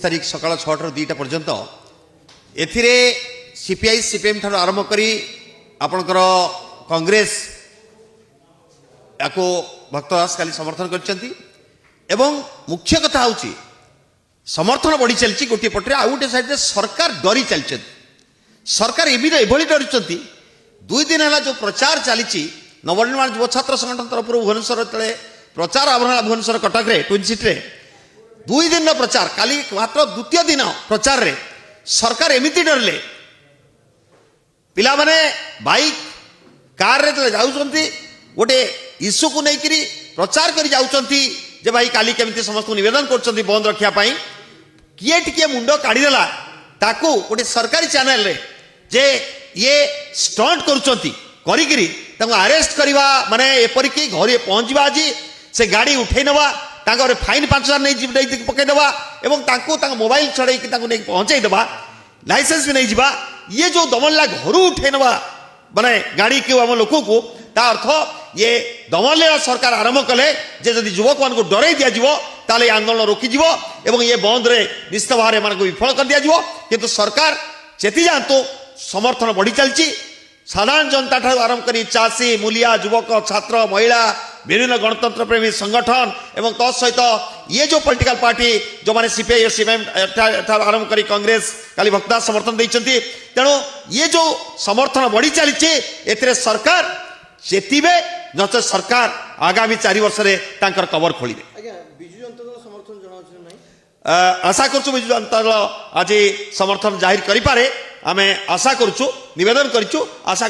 तारीख सकाळ 6 ରୁ 2ଟା पर्यंत एथिरे सीपीआई सीपीएम ठार आरंभ करी आपणकर कांग्रेस याको भक्तदास काली समर्थन करछंती एवं मुख्य कथा होची समर्थन बढ़ी चलची गोटे पटरे आ गोटे साइड सरकार डरी चलछंती सरकार एभली डरुचंती 2 दिन है जो प्रचार चली नवनिर्माण युव छात्र संगठन तरफ भुवनेश्वर तले प्रचार आभरण भुवनेश्वर कटक रे ट्विन सिटी रे 2 दिन प्रचार काली मात्र द्वितीय दिन प्रचार रे सरकार एमिति डरले पिला माने बाइक कार रे जाउचंती गोटे इश्यू को लेकर प्रचार कर जाउचंती जे भाई काली केमिति समस्त निवेदन करचंती बंद रखिया पाई किए टिके मुंडो काढीदेला ताकू गोटे सरकारी चैनल रे जे ये स्टंट करुचंती करिकरी ताको अरेस्ट करवा माने एपरिकी घरे पहुंचवा आज से गाड़ी उठे नवा ताको फाइन 5000 नहीं पकई देवा एवं ताको ताको मोबाइल छड़े कि ताको नहीं पहुंचाई देवा लाइसेंस भी नहीं जीवा ये जो दमनला घर उठे नवा माने गाड़ी के आम लोक को ता अर्थ ये दमनला सरकार आरंभ कले जे यदि युवक मान को डराई दिया जीवो ताले आंदोलन रोकी जीवो एवं ये बंद रे निश्चित भाव मान को विफल कर दिया जीवो किंतु सरकार चेती जानतो समर्थन बढ़ी चलची साधारण जनता ठार आरंभ करी चाषी मूलिया युवक छात्र महिला विभिन्न गणतंत्र प्रेमी संगठन एवं तत्सहित ये जो पॉलिटिकल पार्टी जो माने सीपीआई सीपीएम आरंभ करी कांग्रेस काली भक्तदास समर्थन देइचंती तेणु ये जो समर्थन बढ़ी चली एथिरे सरकार चेतीबे नच सरकार आगामी 4 वर्ष रे तांकर कवर खोलिबे आशा करछु बिजु जनता दल आज समर्थन जाहिर करि पारे आमे आशा करछु निवेदन करछु आशा